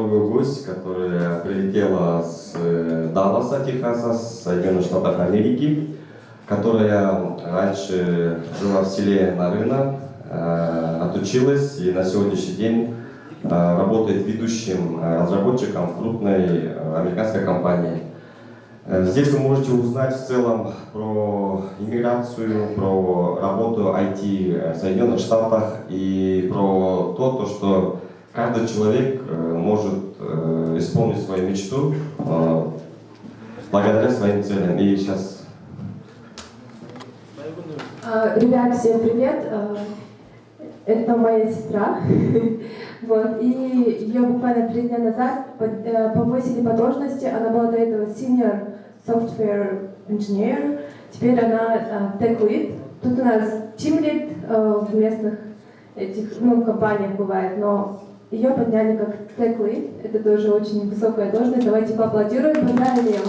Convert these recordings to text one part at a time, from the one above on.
дорогой гость, которая прилетела с Далласа, Техаса, с Соединенных Штатов Америки, которая раньше жила в селе Нарына, отучилась и на сегодняшний день работает ведущим разработчиком в крупной американской компании. Здесь вы можете узнать в целом про иммиграцию, про работу IT в Соединенных Штатах и про то, что каждый человек может исполнить свою мечту благодаря своим целям. И сейчас... Ребят, всем привет! Это моя сестра. Вот. И ее буквально 3 дня назад повысили по должности. Она была до этого senior software engineer. Теперь она tech lead. Тут у нас team lead в местных этих, компаниях бывает, но ее подняли как tech lead. Это тоже очень высокая должность. Давайте поаплодируем, поздравим ее.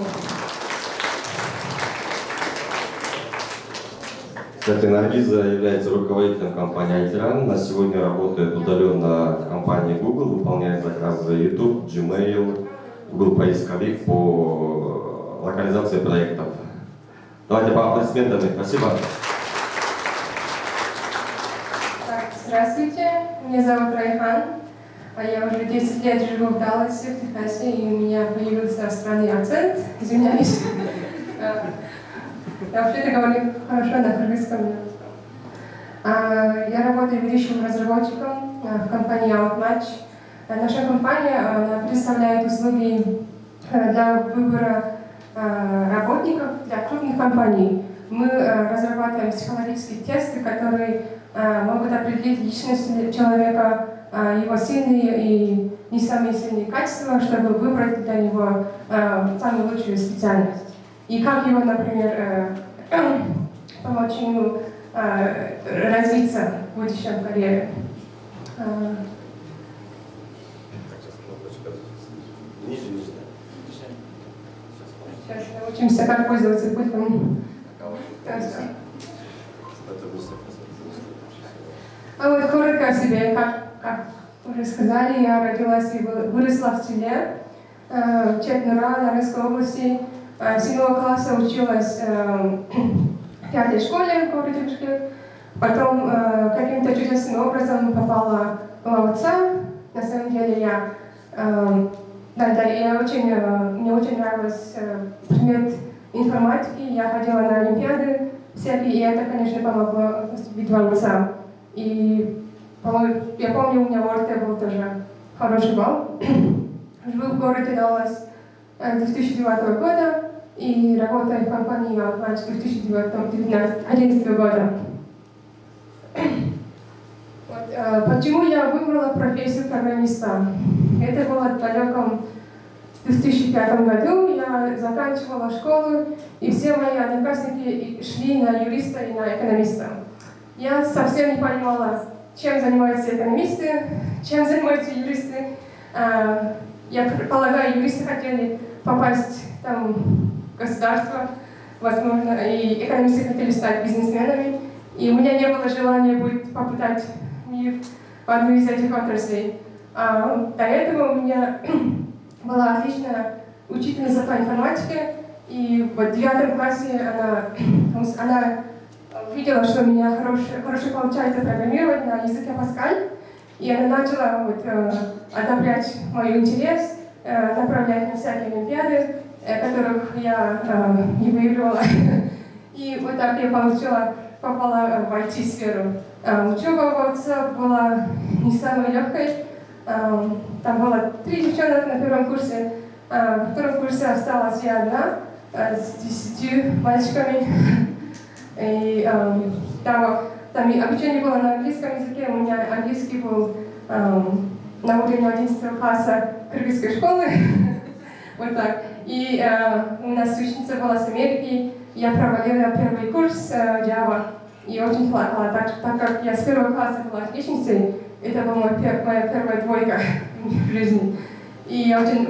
Кстати, Наргиза является руководителем компании iTiran. На сегодня работает удаленно в компании Google, выполняет заказы YouTube, Gmail, Google поисковик по локализации проектов. Давайте по аплодисментам. Спасибо. Здравствуйте, меня зовут Райхан. Я уже 10 лет живу в Далласе, в Техасе, и у меня появился странный акцент. Извиняюсь. Я вообще-то говорю хорошо на кыргызском языке. Я работаю ведущим разработчиком в компании Outmatch. Наша компания представляет услуги для выбора работников для крупных компаний. Мы разрабатываем психологические тесты, которые могут определить личность человека, его сильные и не самые сильные качества, чтобы выбрать для него самую лучшую специальность. И как его, например, помочь ему развиться в будущем карьере. Сейчас научимся, как пользоваться пультом. Вот коротко о себе, как уже сказали, я родилась и выросла в селе Четнура, Нарынской области. С 7 класса училась в 5-й школе в городе Бишкек. Потом каким-то чудесным образом попала в ЛАОЦа. На самом деле мне очень нравился предмет информатики. Я ходила на олимпиады всякие, и это, конечно, помогло поступить в ЛАОЦа. И я помню, у меня в ОРТ был тоже хороший балл. Живу в городе Даллас с 2009 года и работаю в компании Outmatch с 2011 года. Почему я выбрала профессию программиста? Это было в далеком 2005 году. Я заканчивала школу, и все мои одноклассники шли на юриста и на экономиста. Я совсем не понимала, чем занимаются экономисты, чем занимаются юристы. Я полагаю, юристы хотели попасть там, в государство, возможно, и экономисты хотели стать бизнесменами. И у меня не было желания будет попытать мир в одну из этих отраслей. До этого у меня была отличная учительница по информатике, и в 9 классе она видела, что у меня хорошо получается программировать на языке Паскаль, и она начала одобрять мой интерес, направлять на всякие олимпиады, которых я не выигрывала. И вот так я попала в IT-сферу. Учеба в ОЦ была не самой легкой. Там было 3 девчонок на первом курсе. Во втором курсе осталась я одна с 10 мальчиками. И там обучение было на английском языке. У меня английский был на уровне 11 класса кыргызской школы. Вот так. И у нас ученица была с Америки. Я провалила первый курс Java. И очень плакала, так как я с 1 класса была отличницей. Это была моя первая двойка в жизни. И я очень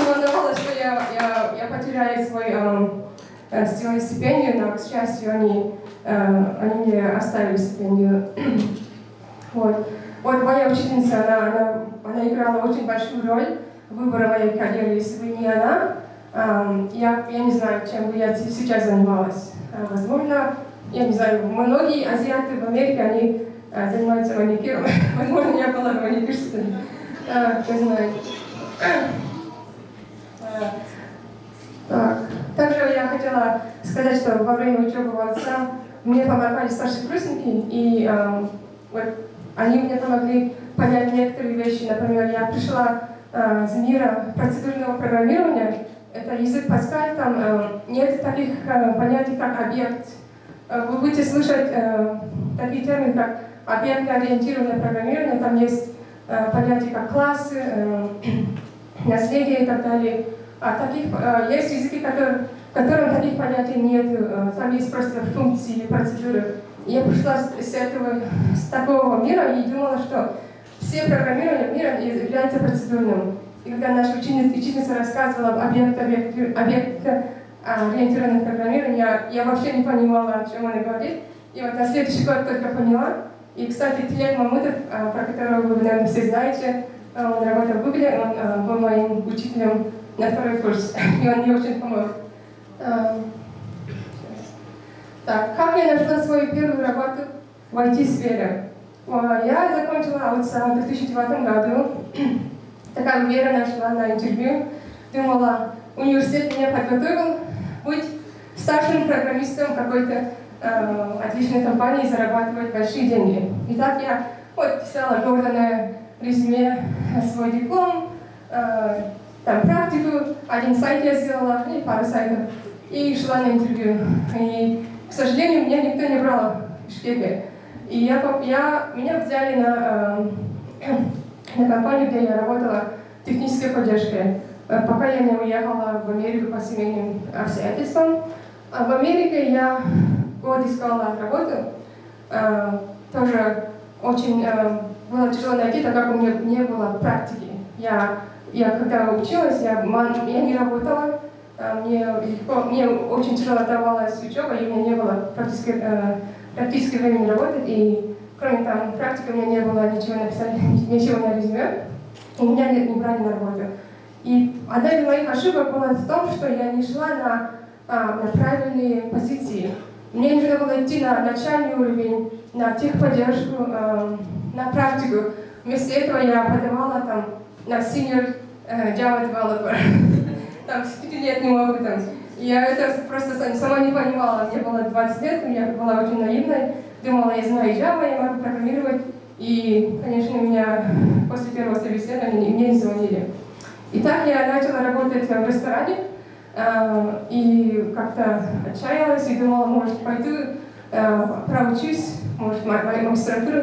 волновалась, что я потеряю свою стипендию, но, к счастью, они мне оставили стипендию. Вот моя учительница, она играла очень большую роль в выборе моей карьеры. Если бы не она, я не знаю, чем бы я сейчас занималась. Возможно, я не знаю, многие азиаты в Америке, они занимаются маникюром. Возможно, я была маникюрщицей. Кто знает. Также я хотела сказать, что во время учебы в отца мне помогали старшекурсники, и вот они мне помогли понять некоторые вещи. Например, я пришла с мира процедурного программирования. Это язык Паскаль, там нет таких понятий, как объект. Вы будете слышать такие термины, как объектно-ориентированное программирование. Там есть понятия, как классы, наследие и так далее. Есть языки, в которых таких понятий нет. Там есть просто функции или процедуры. И я пришла с такого мира и думала, что все программирования мира являются процедурным. И когда наша ученица рассказывала об объектно-ориентированном программировании, я вообще не понимала, о чем она говорит. И вот на следующий год только поняла. И, кстати, Тилек Мамутов, про которого вы, наверное, все знаете, он работал в Google, он был моим учителем на второй курс, и он мне очень помог. Так, как я нашла свою первую работу в IT-сфере? Я закончила аутсам в 2009 году. Такая уверенно шла на интервью. Думала, университет меня подготовил быть старшим программистом какой-то отличной компании и зарабатывать большие деньги. И так я писала гордо на резюме свой диплом, там практику, один сайт я сделала, и пару сайтов, и шла на интервью. И, к сожалению, меня никто не брал в Бишкеке. И меня взяли на компанию, где я работала технической поддержкой, пока я не уехала в Америку по семейным обстоятельствам. А в Америке я год искала работу. Тоже очень было тяжело найти, так как у меня не было практики. Я когда училась, я не работала, мне очень тяжело давалась учеба, и у меня не было практически времени работать, и кроме там практики у меня не было ничего на резюме, и меня не брали на работу. И одна из моих ошибок была в том, что я не шла на правильные позиции. Мне нужно было идти на начальный уровень, на техподдержку, на практику. Вместо этого я подавала там на senior Java developer, там с 5-летним опытом. Я это просто сама не понимала. Мне было 20 лет, я была очень наивной. Думала, я знаю Java, я могу программировать. И, конечно, меня после первого собеседования мне не звонили. И так я начала работать в ресторане. И как-то отчаялась и думала, может, пойду проучусь, может, магистратуру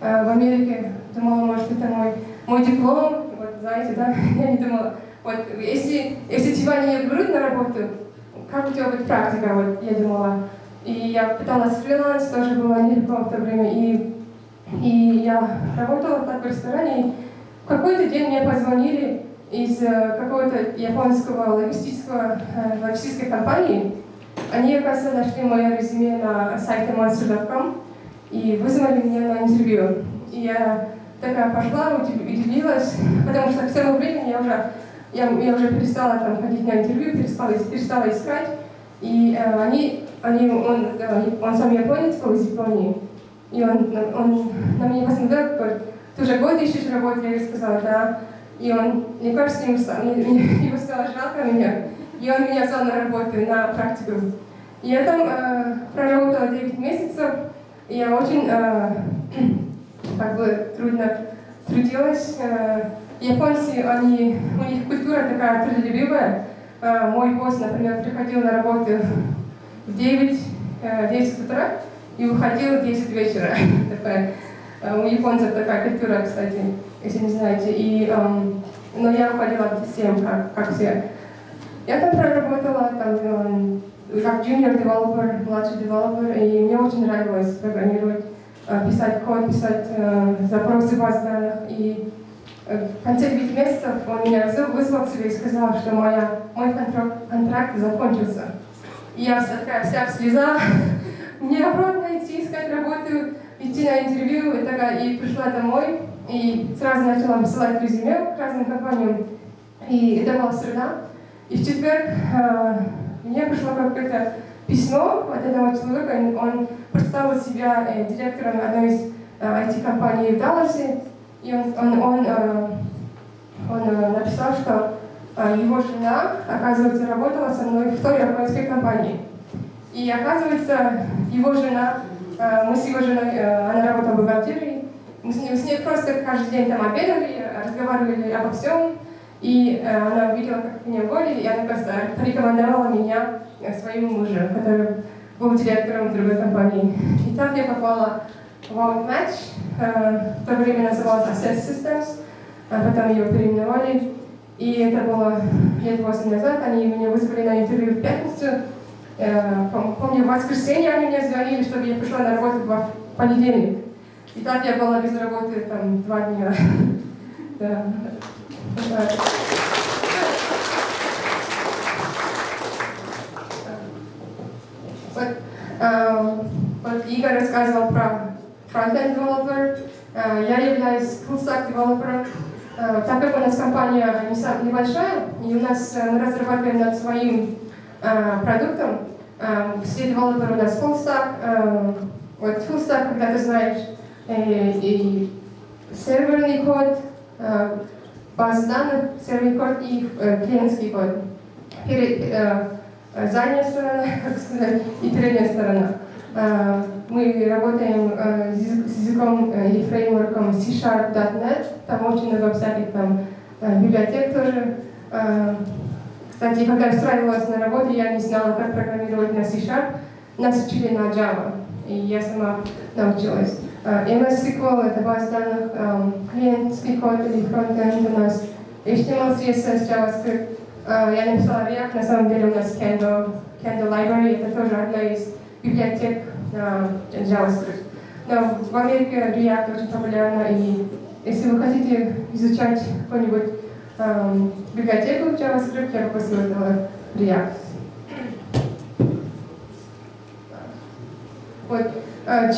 в Америке. Думала, может, это мой диплом. Вот, знаете, да? Я не думала, вот, если тебя не берут на работу, как у тебя будет практика, вот, я думала. И я пыталась фриланс, тоже было нелегко в то время. И я работала так в ресторане, и в какой-то день мне позвонили из какого-то японского логистической компании. Они, оказывается, нашли мое резюме на сайте monster.com и вызвали меня на интервью. И я такая пошла, удивилась, потому что к тому времени я уже перестала там ходить на интервью, перестала искать. И он сам японец, был из Японии. И он на меня посмотрел, говорит, ты уже год ищешь работу? Я сказала, да. И он, мне кажется, ему стало жалко меня. И он меня взял на работу, на практику. И я там проработала 9 месяцев. И я очень трудно трудилась. Японцы, у них культура такая трудолюбивая. Мой босс, например, приходил на работу в 10 утра и уходил в 10 вечера. У японцев такая культура, кстати, если не знаете. Но я уходила в 7, как все. Я там проработала как junior developer, младший developer, и мне очень нравилось программировать, писать код, писать запросы баз данных. И в конце 9 месяцев он меня вызвал к себе и сказал, что мой контракт закончился. И я вся в слезах мне обратно идти, искать работу, идти на интервью, и пришла домой, и сразу начала высылать резюме к разным компаниям. И это была среда. И в четверг мне пришло какое-то письмо от этого человека, он представил себя директором одной из IT-компаний в Далласе, и он написал, что его жена, оказывается, работала со мной в той японской компании. И оказывается, его жена, мы с его женой, она работала в бухгалтерии, мы с ней просто каждый день там обедали, разговаривали обо всем, и она увидела, как меня уволили, и она просто порекомендовала меня своему мужу, который был директором другой компании. И так я попала в Outmatch, в то время называлось Access Systems, а потом ее переименовали. И это было лет 8 назад, они меня вызвали на интервью в пятницу. Помню, в воскресенье они мне звонили, чтобы я пришла на работу в понедельник. И так я была без работы там 2 дня. Да. Вот Игорь рассказывал про frontend developer. Я являюсь full-stack developer. Так как у нас компания небольшая, и мы разрабатываем над своим продуктом, все девелоперы у нас full-stack. Вот full-stack, когда ты знаешь и серверный код, базы данных, серверный код и клиентский код. Задняя сторона, как сказать, и передняя сторона. Мы работаем с языком и фреймворком C#.net, там очень много всяких там библиотек тоже. Кстати, когда я устраивалась на работу, я не знала, как программировать на C#, нас учили на Java, и я сама научилась. MS SQL — это база данных, клиентский код или фронтенд у нас, HTML, CSS, JavaScript. Я написала React, на самом деле у нас Candle Library, это тоже одна из библиотек JavaScript. Но в Америке React очень популярна, и если вы хотите изучать какую-нибудь библиотеку JavaScript, я бы посоветовала React. Вот.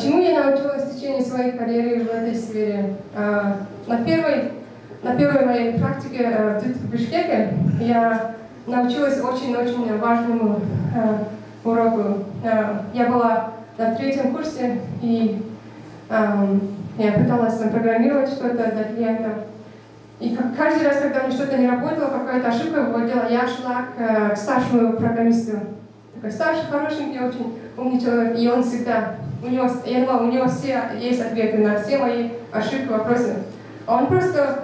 Чему я научилась в течение своей карьеры в этой сфере? На первой моей практике в Бишкеке я научилась очень-очень важному уроку. Я была на 3-м курсе, и я пыталась программировать что-то для клиентов. И каждый раз, когда мне что-то не работало, какая-то ошибка выводила, я шла к старшему программисту. Такой старший, хорошенький, очень умный человек, и он всегда, я думала, у него все есть ответы на все мои ошибки, вопросы. А он просто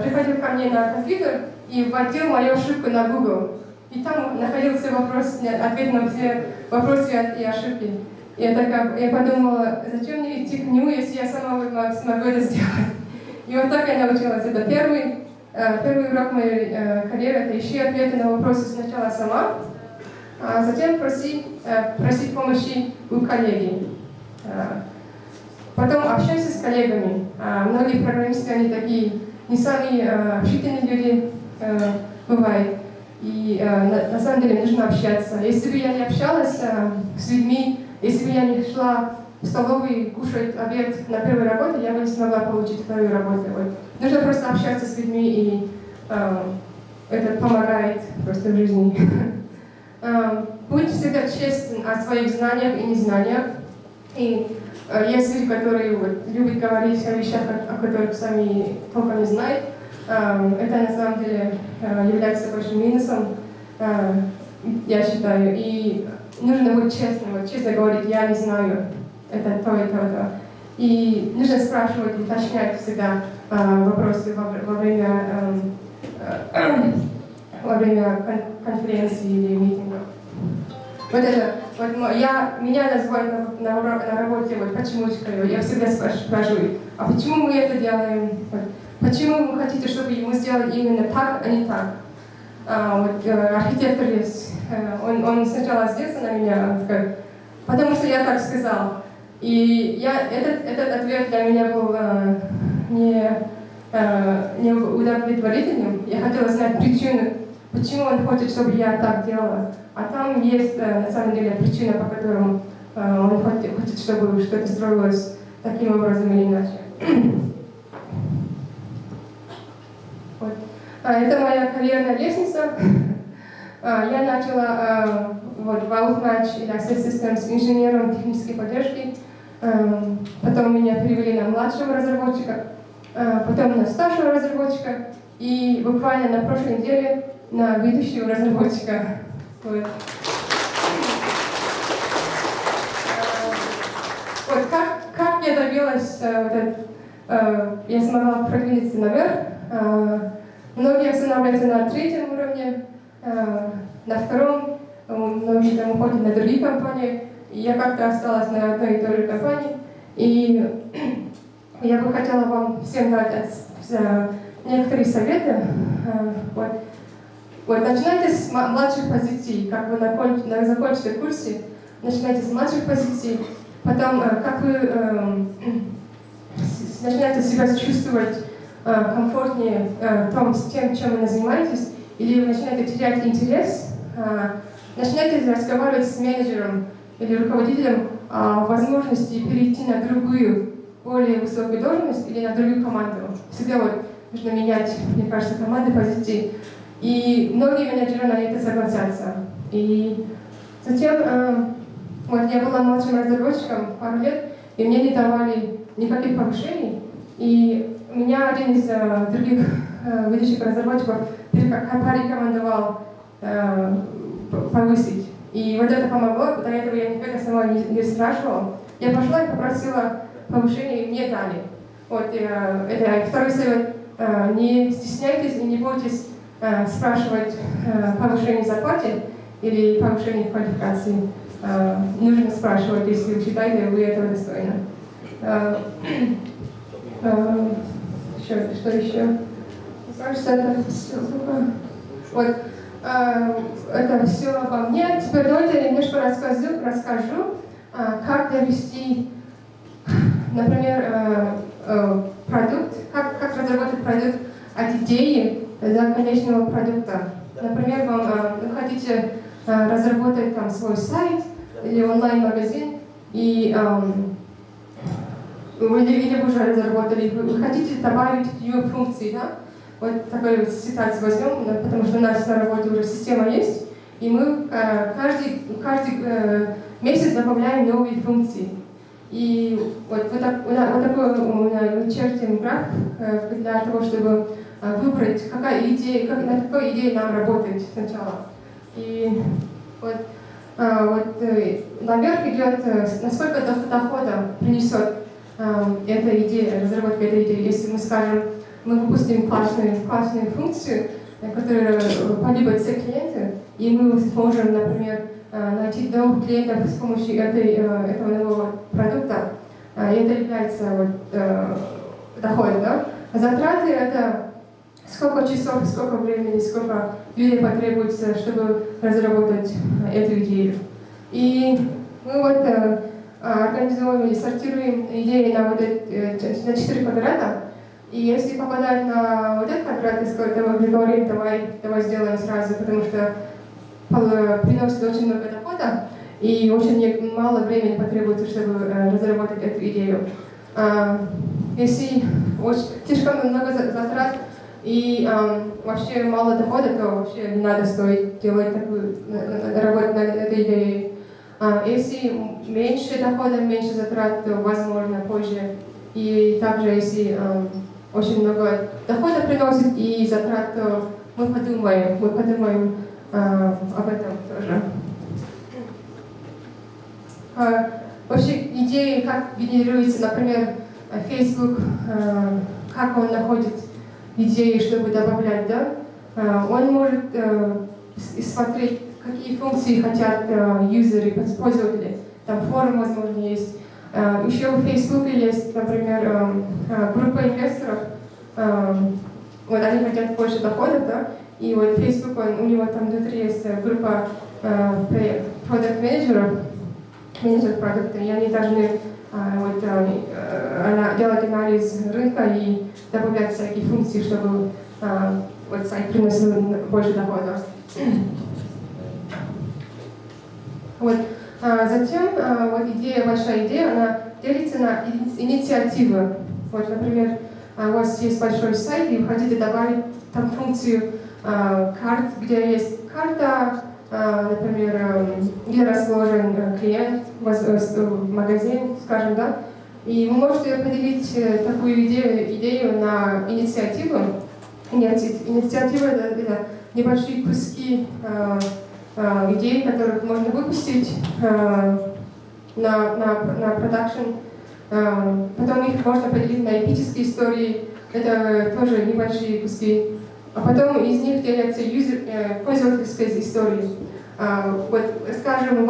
приходил ко мне на компьютер и вводил мою ошибку на Google. И там находился ответ на все вопросы и ошибки. И я подумала, зачем мне идти к нему, если я сама смогу это сделать. И вот так я научилась. Это первый урок моей карьеры, это ищи ответы на вопросы сначала сама, а затем просить помощи у коллеги. Потом общайся с коллегами. Многие программисты, они такие не самые общительные люди бывают. И на самом деле нужно общаться. Если бы я не общалась с людьми, если бы я не шла в столовую кушать обед на первой работе, я бы не смогла получить вторую работу. Вот. Нужно просто общаться с людьми, и это помогает просто в жизни. Будь всегда честен о своих знаниях и незнаниях. И есть люди, которые любят говорить о вещах, о которых сами толком не знают. Это на самом деле является большим минусом, я считаю. И нужно быть честным, честно говорить, я не знаю, это то и то. И нужно спрашивать, уточнять всегда вопросы во время конференции или митингов. Меня называют на работе почемучкой. Я всегда спрашиваю, а почему мы это делаем? Почему вы хотите, чтобы мы сделали именно так, а не так? Архитектор есть, он сначала злился на меня, потому что я так сказал. И этот ответ для меня был не удовлетворительным. Я хотела знать причину, почему он хочет, чтобы я так делала. А там есть на самом деле причина, по которому Он хочет, чтобы что-то строилось таким образом или иначе. Вот. Это моя карьерная лестница. Я начала в Outmatch или Access Systems инженером технической поддержки. Потом меня перевели на младшего разработчика, потом на старшего разработчика и буквально на прошлой неделе на ведущего разработчика. Вот. Вот как я добилась, я смогла продвинуться наверх. Многие останавливаются на 3-м уровне, на 2-м, многие там уходят на другие компании. Я как-то осталась на одной и той же компании. И я бы хотела вам всем дать некоторые советы. Вот, начинайте с младших позиций, как вы закончите курсы, начинайте с младших позиций, потом как вы начинаете себя чувствовать комфортнее с тем, чем вы занимаетесь, или вы начинаете терять интерес, начинайте разговаривать с менеджером или руководителем о возможности перейти на другую, более высокую должность или на другую команду. Всегда вот нужно менять, мне кажется, команды, позиции. И многие менеджеры на это согласятся. И затем вот я была младшим разработчиком пару лет, и мне не давали никаких повышений. И меня один из других ведущих разработчиков порекомендовал повысить. И вот это помогло, до этого я никогда сама не спрашивала. Я пошла и попросила повышение, и мне дали. Вот, это второй совет. Не стесняйтесь и не бойтесь спрашивать повышение зарплаты или повышение квалификации. Нужно спрашивать, если вы считаете, вы этого достойны. Что еще? Кажется, это все. Вот. Это все обо мне. Теперь давайте я немножко расскажу, как довести, например, продукт, как разработать продукт от идеи до конечного продукта. Например, вы хотите разработать там свой сайт или онлайн-магазин, и или вы уже разработали, вы хотите добавить ее функции, да? Вот такую ситуацию возьмем, потому что у нас на работе уже система есть, и мы каждый месяц добавляем новые функции. И вот такой чертим граф для того, чтобы выбрать, на какой идее нам работать сначала. И вот наверх идет, насколько дохода принесет эта идея, разработка этой идеи. Если мы скажем, мы выпустим классную функцию, которая полюбят клиенты, и мы сможем, например, найти новых клиентов с помощью этого нового продукта, и это является доход. Да? А затраты — это сколько часов, сколько времени, сколько людей потребуется, чтобы разработать эту идею. И мы организуем или сортируем идеи на 4 квадрата. И если попадать на вот этот квадрат, мы говорим, давай сделаем сразу, потому что приносит очень много дохода, и очень мало времени потребуется, чтобы разработать эту идею. Если слишком много затрат и вообще мало дохода, то вообще не надо делать работать над этой идеей. Если меньше дохода, меньше затрат, то возможно позже. И также если очень много дохода приносит и затрат, то мы подумаем об этом тоже. Вообще идеи, как генерируется, например, Facebook, как он находит идеи, чтобы добавлять, да? Он может смотреть, какие функции хотят юзеры, пользователи. Там форум, возможно, есть. Еще в Facebook есть, например, группа инвесторов. Вот они хотят больше доходов, да? И вот Facebook, у него там внутри есть группа продукт-менеджеров, менеджеров продукта, и они должны делать анализ рынка и добавлять всякие функции, чтобы сайт приносил больше дохода. Вот. Затем вот идея, большая идея, она делится на инициативы. Вот, например, у вас есть большой сайт, и вы хотите добавить там функцию карт, где есть карта, например, где расположен клиент, магазин, скажем, да, и вы можете поделить такую идею на инициативу. Инициатива — это небольшие куски идей, которых можно выпустить на продакшн. Потом их можно поделить на эпические истории, это тоже небольшие куски. А потом из них делятся пользовательские истории. Вот, скажем,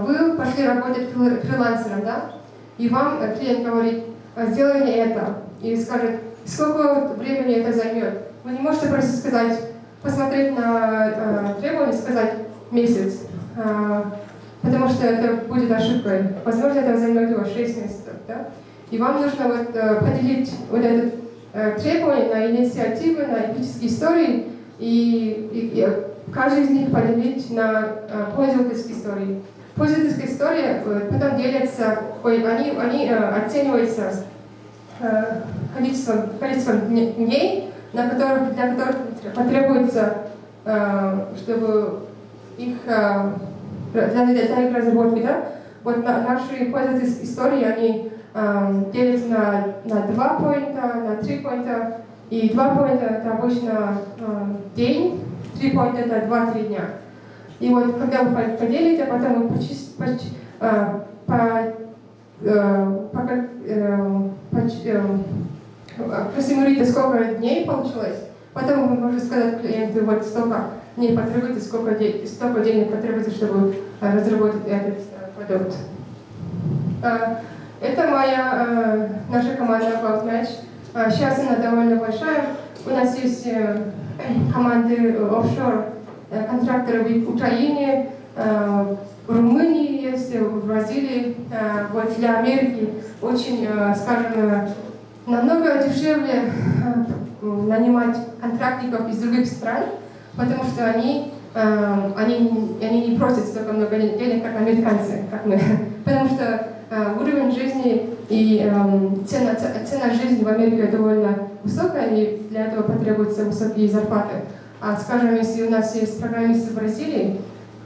вы пошли работать фрилансером, да? И вам клиент говорит: сделай мне это. И скажет, сколько времени это займет. Вы не можете просто сказать, посмотреть на требования и сказать месяц. Потому что это будет ошибкой. Возможно, это займет его 6 месяцев. Да? И вам нужно вот, поделить вот это требование на инициативы, на эпические истории, и каждый из них поделить на пользовательские истории. Пользовательские истории потом делятся, они оцениваются количеством дней, для которых потребуется, чтобы их для их разработки, да? Вот наши пользовательские истории, они делятся на 2 поинта, на 3 поинта, и 2 поинта это обычно день, 3 поинта это 2-3 дня. И вот когда вы поделите, а потом вы просимулируете, сколько дней получилось, потом вы можете сказать клиенту, вот столько дней потребуется, столько денег потребуется, чтобы разработать этот продукт. Это наша команда About Match. Сейчас она довольно большая. У нас есть команды офшор, контракторы в Украине, в Румынии есть, в Бразилии. Вот для Америки очень, скажем, намного дешевле нанимать контрактников из других стран, потому что они не просят столько много денег, как американцы, как мы. Потому что уровень жизни и цена жизни в Америке довольно высокая, и для этого потребуются высокие зарплаты. А скажем, если у нас есть программист в Бразилии,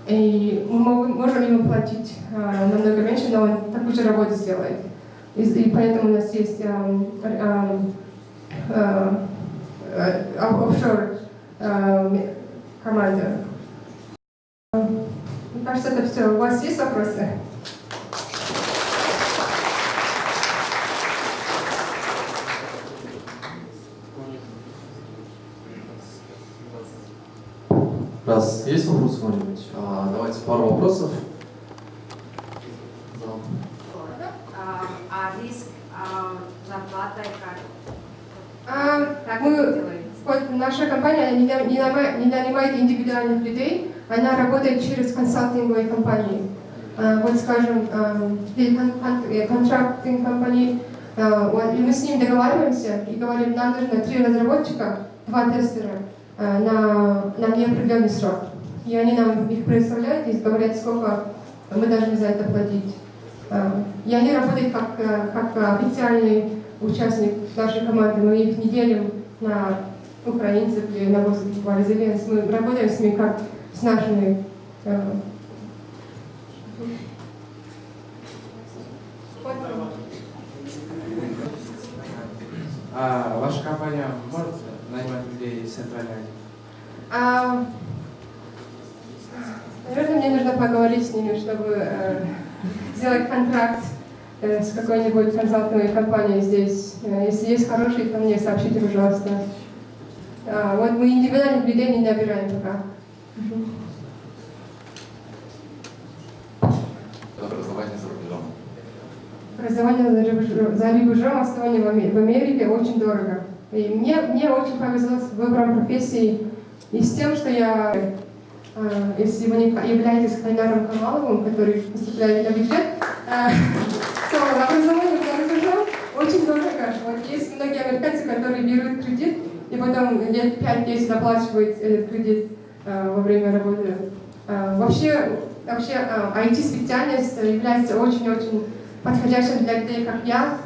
и мы можем ему платить намного меньше, но он такую же работу сделает. И поэтому у нас есть офшор команда. Мне кажется, это все. У вас есть вопросы? Раз есть вопрос кто-нибудь? Давайте пару вопросов. Риск зарплатой как Мы, это делаете? вот наша компания не нанимает индивидуальных людей, она работает через консалтинговые компании. Вот скажем, контрактинг компании, и мы с ним договариваемся и говорим, нам нужно 3 разработчика, 2 тестера на неопределенный срок. И они нам их представляют и говорят, сколько мы должны за это платить. И они работают как официальный участник нашей команды. Мы их не делим на украинцев или на бразильцев. Мы работаем с ними как с нашими. Ваша компания может нанимать людей из Центральной Азии? Наверное, мне нужно поговорить с ними, чтобы сделать контракт с какой-нибудь консалтинговой компанией здесь. Если есть хорошие, то мне сообщите, пожалуйста. Вот мы индивидуальных людей не набираем пока. Образование за рубежом. Образование за рубежом, основание в Америке очень дорого. И мне очень повезло с выбором профессии и с тем, что я, если вы не являетесь Хайнаром Камаловым, который поступает на бюджет, то образование за рубежом очень дорого. Вот есть многие американцы, которые берут кредит и потом лет 5-10 оплачивают этот кредит во время работы. Вообще вообще IT-специальность является очень-очень подходящим для людей, как я,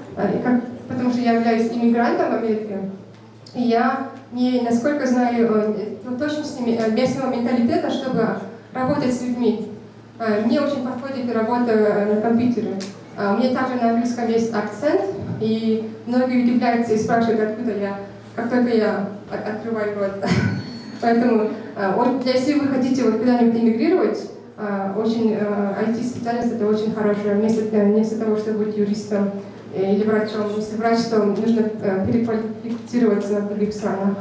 потому что я являюсь иммигрантом в Америке. И я не насколько знаю точности местного менталитета, чтобы работать с людьми. Мне очень подходит работа на компьютере. У меня также на английском есть акцент, и многие удивляются и спрашивают, откуда я, как только я открываю рот. Поэтому, если вы хотите куда-нибудь эмигрировать, очень IT-специальность это очень хорошее вместо того, чтобы быть юристом или врачом. Если врач, то нужно переквалифицироваться в других странах.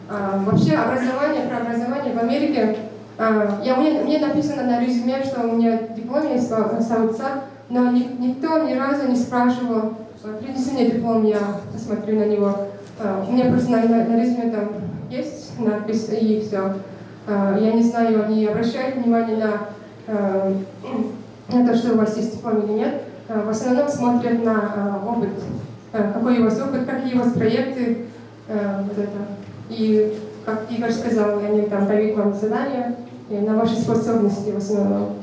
Вообще про образование в Америке, мне написано на резюме, что у меня диплом есть с отца, но никто ни разу не спрашивал, принеси мне диплом, я посмотрю на него. У меня просто на резюме там есть надпись и все. Я не знаю, они обращают внимание на то, что у вас есть диплом или нет. В основном смотрят на опыт, какой у вас опыт, какие у вас проекты, вот это. И, как Игорь сказал, они там дают вам задания на ваши способности в основном.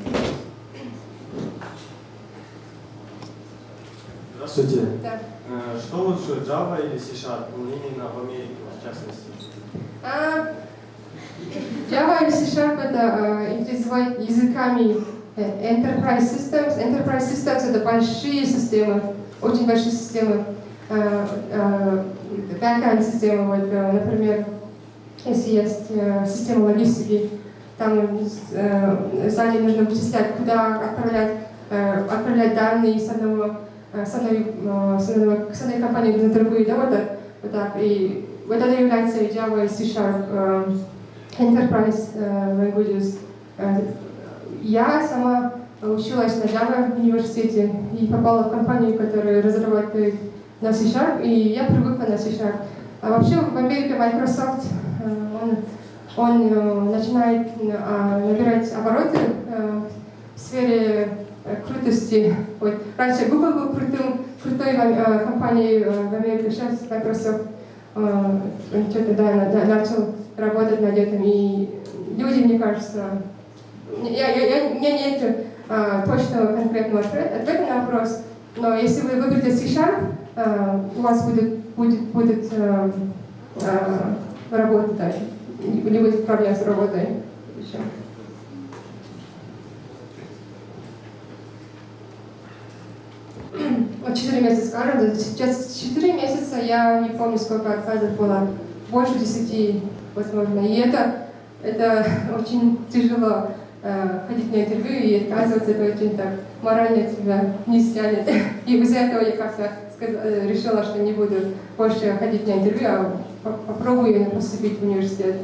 Здравствуйте. Да. Что лучше, Java или C#, именно в Америке, в частности? Java и C# это называют языками Enterprise Systems. Enterprise Systems это большие системы, очень большие системы, backend системы. Вот, например, если есть система логистики, там сзади нужно вычислять, куда отправлять данные с одной компании на другую, да, вот так. И вот это является Java и C# Enterprise Languages. Я сама училась на Java в университете и попала в компанию, которая разрабатывает на C#, и я привыкла на C#. А вообще в Америке Microsoft, он начинает набирать обороты в сфере крутости. Вот. Раньше Google был крутой компанией в Америке, сейчас Microsoft что-то начал работать над этим. И люди, мне кажется, у меня нет точного конкретного ответа на вопрос, но если вы выберете C#, у вас будет работа дальше, не будет проблем с работой. Еще. Вот 4 месяца, скажем, сейчас 4 месяца, я не помню, сколько отказов было, больше 10, возможно. И это очень тяжело ходить на интервью и отказываться, это очень так морально тебя не стянет. И из-за этого я как-то решила, что не буду больше ходить на интервью, а попробую поступить в университет.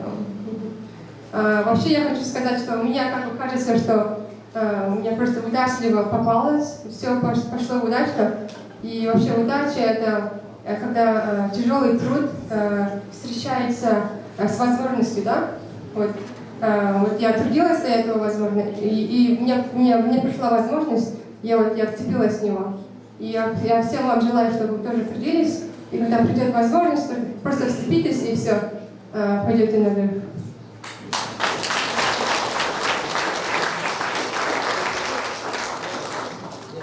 Вообще я хочу сказать, что у меня как бы кажется, что у меня просто удачливо попалось, все пошло удачно. И вообще удача — это когда тяжелый труд встречается с возможностью, да? Вот я трудилась для этого, возможно, и мне пришла возможность, я вцепилась в него. И я всем вам желаю, чтобы вы тоже трудились, и когда придет возможность, просто вцепитесь, и все, пойдете наверх.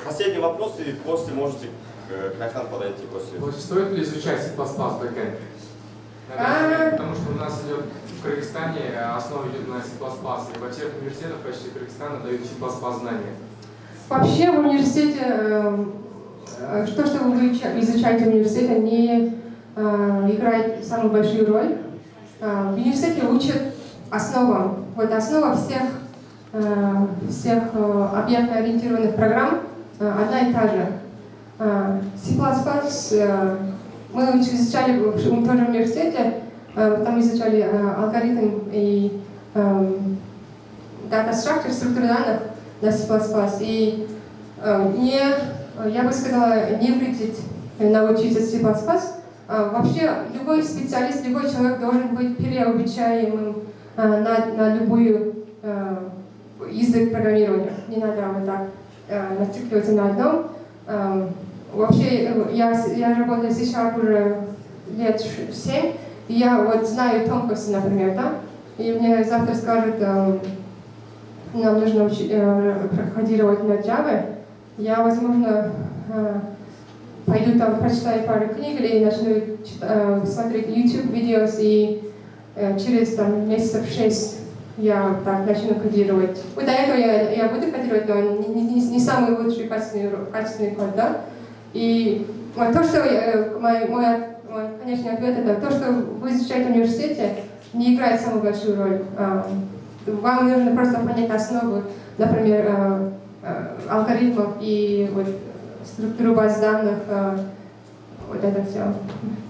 Последний вопрос, и после можете к Айхан подойти после. Вот стоит ли изучать C++ backend? Потому что у нас идет в Кыргызстане основа идет на C++, и во всех университетах почти Кыргызстана дают C++ знания. Вообще в университете, что вы изучаете в университете, не играет самую большую роль. В университете учат основам. Вот основа всех объектно-ориентированных программ одна и та же. C++ мы изучали тоже в университете, там изучали алгоритм и data structure, структуру данных на C++. И я бы сказала, не вредит научиться C++. Вообще любой специалист, любой человек должен быть переобучаемым на любой язык программирования. Не надо вот так нацикливаться на одном. Вообще, я работаю с C# уже лет 7, и я вот знаю тонкости, например, да? И мне завтра скажут, нам нужно кодировать на Java, я, возможно, пойду там, прочитаю пару книг или начну смотреть YouTube-видео, и через там, месяцев 6 я так начну кодировать. Вот до этого я буду кодировать, но не самый лучший качественный код, да? И вот то, что мой конечный ответ, это то, что вы изучаете в университете, не играет самую большую роль. Вам нужно просто понять основу, например, алгоритмов и вот, структуру баз данных, вот это все.